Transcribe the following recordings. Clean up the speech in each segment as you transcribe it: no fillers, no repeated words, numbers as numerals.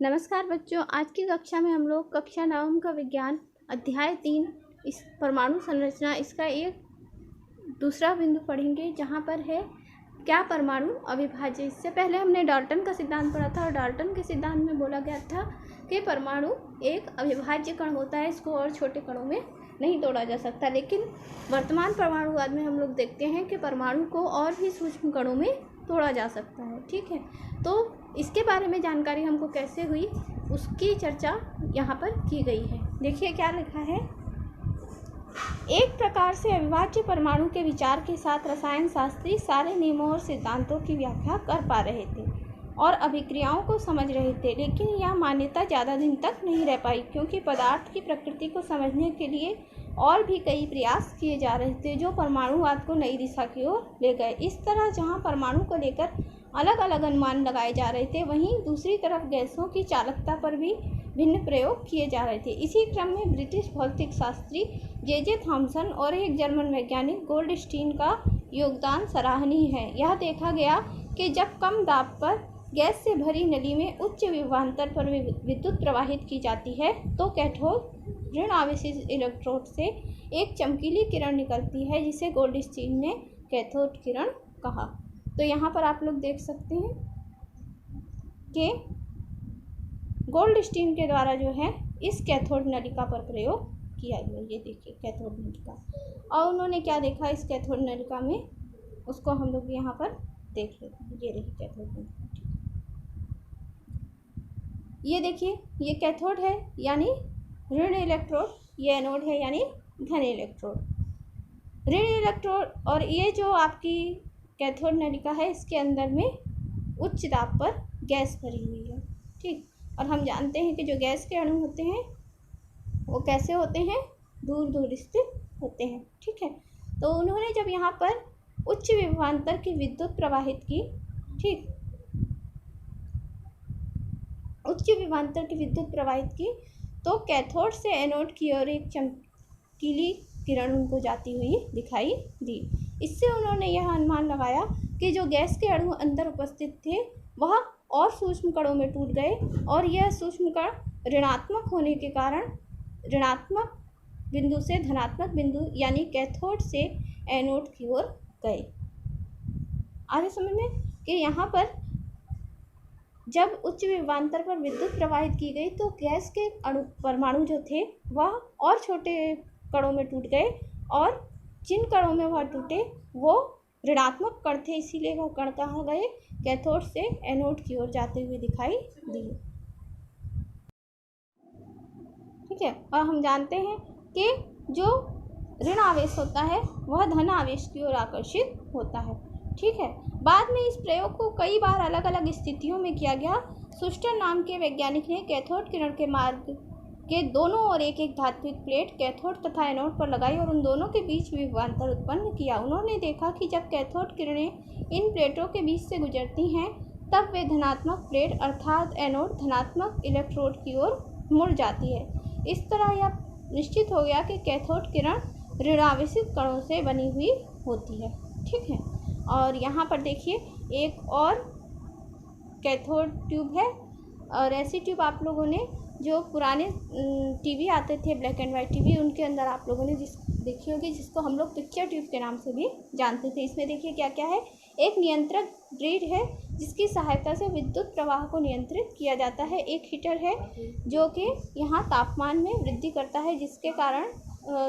नमस्कार बच्चों, आज की कक्षा में हम लोग कक्षा 9 का विज्ञान अध्याय 3 इस परमाणु संरचना इसका एक दूसरा बिंदु पढ़ेंगे, जहाँ पर है क्या परमाणु अविभाज्य। इससे पहले हमने डाल्टन का सिद्धांत पढ़ा था और डाल्टन के सिद्धांत में बोला गया था कि परमाणु एक अविभाज्य कण होता है, इसको और छोटे कणों में नहीं तोड़ा जा सकता। लेकिन वर्तमान परमाणुवाद में हम लोग देखते हैं कि परमाणु को और भी सूक्ष्म कणों में तोड़ा जा सकता है। ठीक है, तो इसके बारे में जानकारी हमको कैसे हुई उसकी चर्चा यहाँ पर की गई है। देखिए क्या लिखा है। एक प्रकार से अविभाज्य परमाणु के विचार के साथ रसायन शास्त्री सारे नियमों और सिद्धांतों की व्याख्या कर पा रहे थे और अभिक्रियाओं को समझ रहे थे, लेकिन यह मान्यता ज़्यादा दिन तक नहीं रह पाई, क्योंकि पदार्थ की प्रकृति को समझने के लिए और भी कई प्रयास किए जा रहे थे जो परमाणुवाद को नई दिशा की ओर ले गए। इस तरह जहाँ परमाणु को लेकर अलग अलग अनुमान लगाए जा रहे थे, वहीं दूसरी तरफ गैसों की चालकता पर भी भिन्न प्रयोग किए जा रहे थे। इसी क्रम में ब्रिटिश भौतिक शास्त्री जे थॉमसन और एक जर्मन वैज्ञानिक गोल्डस्टीन का योगदान सराहनीय है। यह देखा गया कि जब कम दाब पर गैस से भरी नली में उच्च विभवांतर पर विद्युत प्रवाहित की जाती है तो कैथोड ऋण आवेशित इलेक्ट्रोड से एक चमकीली किरण निकलती है, जिसे गोल्डस्टीन ने कैथोड किरण कहा। तो यहाँ पर आप लोग देख सकते हैं कि गोल्डस्टीन के द्वारा जो है इस कैथोड नलिका पर प्रयोग किया गया। ये देखिए कैथोड नलिका, और उन्होंने क्या देखा इस कैथोड नलिका में, उसको हम लोग यहाँ पर देख लेते हैं। ये देखिए कैथोड नलिका, ये देखिए ये कैथोड है यानी ऋण इलेक्ट्रोड, ये एनोड है यानी धन इलेक्ट्रोड। ऋण इलेक्ट्रोड और ये जो आपकी कैथोड नलिका है, इसके अंदर में उच्च दाब पर गैस भरी हुई है। ठीक, और हम जानते हैं कि जो गैस के अणु होते हैं वो कैसे होते हैं, दूर दूर स्थित होते हैं। ठीक है, तो उन्होंने जब यहाँ पर उच्च विभवांतर की विद्युत प्रवाहित की, ठीक, उच्च विभवांतर की विद्युत प्रवाहित की, तो कैथोड से एनोड की ओर एक चमकीली किरण उनको जाती हुई दिखाई दी। इससे उन्होंने यह अनुमान लगाया कि जो गैस के अणु अंदर उपस्थित थे वह और सूक्ष्म कणों में टूट गए, और यह सूक्ष्म कण ऋणात्मक होने के कारण ऋणात्मक बिंदु से धनात्मक बिंदु यानी कैथोड से एनोड की ओर गए। आगे समझ में कि यहाँ पर जब उच्च विभवांतर पर विद्युत प्रवाहित की गई तो गैस के अणु परमाणु जो थे वह और छोटे कणों में टूट गए, और जिन कणों में वह टूटे वो ऋणात्मक कण थे, इसीलिए वह कण कहाँ गए, कैथोड से एनोड की ओर जाते हुए दिखाई दिए। ठीक है, और हम जानते हैं कि जो ऋण आवेश होता है वह धन आवेश की ओर आकर्षित होता है। ठीक है, बाद में इस प्रयोग को कई बार अलग अलग स्थितियों में किया गया। सुस्टर नाम के वैज्ञानिक ने कैथोड किरण के मार्ग के दोनों ओर एक एक धात्विक प्लेट कैथोड तथा एनोड पर लगाई और उन दोनों के बीच विभवांतर उत्पन्न किया। उन्होंने देखा कि जब कैथोड किरणें इन प्लेटों के बीच से गुजरती हैं तब वे धनात्मक प्लेट अर्थात एनोड धनात्मक इलेक्ट्रोड की ओर मुड़ जाती है। इस तरह यह निश्चित हो गया कि कैथोड किरण ऋणावेशित कणों से बनी हुई होती है। ठीक है, और यहाँ पर देखिए एक और कैथोड ट्यूब है, और ऐसी ट्यूब आप लोगों ने जो पुराने टीवी आते थे, ब्लैक एंड वाइट टीवी, उनके अंदर आप लोगों ने देखी होगी, जिसको हम लोग पिक्चर ट्यूब के नाम से भी जानते थे। इसमें देखिए क्या क्या है, एक नियंत्रक ग्रिड है जिसकी सहायता से विद्युत प्रवाह को नियंत्रित किया जाता है, एक हीटर है जो कि यहाँ तापमान में वृद्धि करता है, जिसके कारण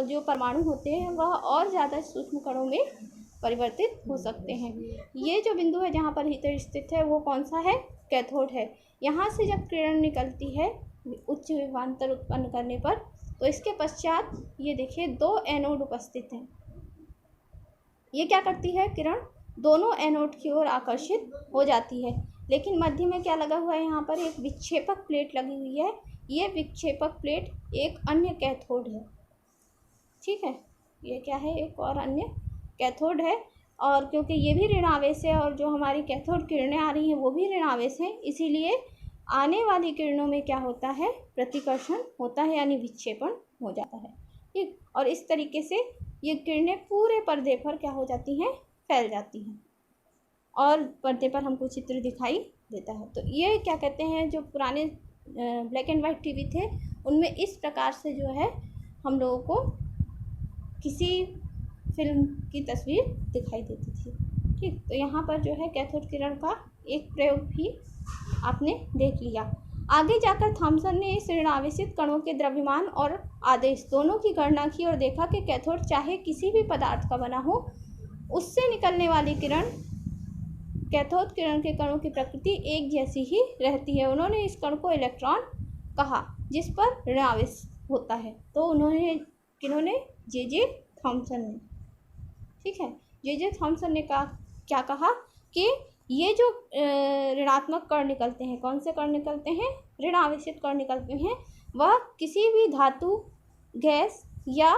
जो परमाणु होते हैं वह और ज़्यादा सूक्ष्म कणों में परिवर्तित हो सकते हैं। ये जो बिंदु है जहाँ पर हीटर स्थित है वो कौन सा है, कैथोड है। यहाँ से जब किरण निकलती है उच्च विभवांतर उत्पन्न करने पर, तो इसके पश्चात ये देखिए दो एनोड उपस्थित हैं। ये क्या करती है, किरण दोनों एनोड की ओर आकर्षित हो जाती है, लेकिन मध्य में क्या लगा हुआ है, यहाँ पर एक विक्षेपक प्लेट लगी हुई है। ये विक्षेपक प्लेट एक अन्य कैथोड है। ठीक है, ये क्या है, एक और अन्य कैथोड है, और क्योंकि ये भी ऋण आवेश है और जो हमारी कैथोड किरणें आ रही हैं वो भी ऋण आवेश हैं, इसीलिए आने वाली किरणों में क्या होता है, प्रतिकर्षण होता है यानी विक्षेपण हो जाता है। ठीक, और इस तरीके से ये किरणें पूरे पर्दे पर क्या हो जाती हैं, फैल जाती हैं, और पर्दे पर हमको चित्र दिखाई देता है। तो ये क्या कहते हैं, जो पुराने ब्लैक एंड वाइट टीवी थे उनमें इस प्रकार से जो है हम लोगों को किसी फिल्म की तस्वीर दिखाई देती थी। ठीक, तो यहाँ पर जो है कैथोड किरण का एक प्रयोग भी आपने देख लिया। आगे जाकर थॉमसन ने इस ऋणावेशित कणों के द्रव्यमान और आवेश दोनों की गणना की और देखा कि कैथोड चाहे किसी भी पदार्थ का बना हो, उससे निकलने वाली किरण कैथोड किरण के कणों की प्रकृति एक जैसी ही रहती है। उन्होंने इस कण को इलेक्ट्रॉन कहा जिस पर ऋणावेश होता है। तो उन्होंने किन्होंने जे थॉमसन ने, ठीक है, जे थॉमसन ने क्या कहा कि ये जो ऋणात्मक कण निकलते हैं, कौन से कण निकलते हैं, ऋणावेशित कण निकलते हैं, वह किसी भी धातु, गैस या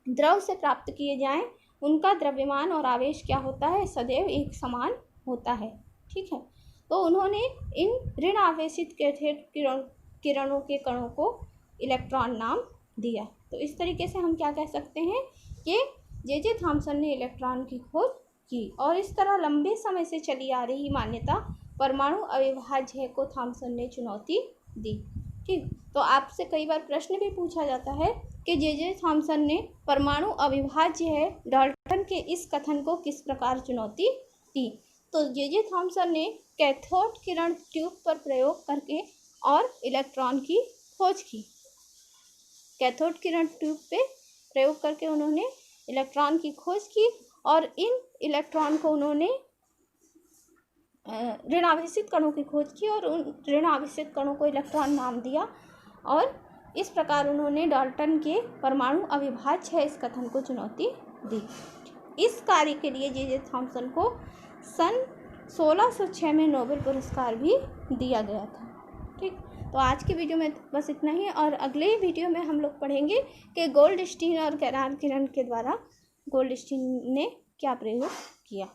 द्रव से प्राप्त किए जाएं, उनका द्रव्यमान और आवेश क्या होता है, सदैव एक समान होता है। ठीक है, तो उन्होंने इन ऋण आवेशित किरणों के कणों को इलेक्ट्रॉन नाम दिया। तो इस तरीके से हम क्या कह सकते हैं कि जे थॉमसन ने इलेक्ट्रॉन की खोज की और इस तरह लंबे समय से चली आ रही मान्यता परमाणु अविभाज्य को थॉमसन ने चुनौती दी। ठीक, तो आपसे कई बार प्रश्न भी पूछा जाता है कि जे थॉमसन ने परमाणु अविभाज्य है डाल्टन के इस कथन को किस प्रकार चुनौती दी। तो जे थॉमसन ने कैथोड किरण ट्यूब पर प्रयोग करके और इलेक्ट्रॉन की खोज की। कैथोड किरण ट्यूब पे प्रयोग करके उन्होंने इलेक्ट्रॉन की खोज की और इन इलेक्ट्रॉन को उन्होंने ऋणावेशित कणों की खोज की और उन ऋणावेशित कणों को इलेक्ट्रॉन नाम दिया और इस प्रकार उन्होंने डाल्टन के परमाणु अविभाज्य है इस कथन को चुनौती दी। इस कार्य के लिए जे थॉमसन को सन 1606 में नोबेल पुरस्कार भी दिया गया था। ठीक, तो आज की वीडियो में बस इतना ही और अगले वीडियो में हम लोग पढ़ेंगे कि गोल्डस्टीन और कैरार किरण के द्वारा गोल्डस्टीन ने क्या प्रयोग किया।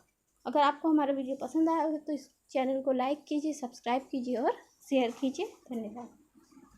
अगर आपको हमारा वीडियो पसंद आया हो तो इस चैनल को लाइक कीजिए, सब्सक्राइब कीजिए और शेयर कीजिए। धन्यवाद।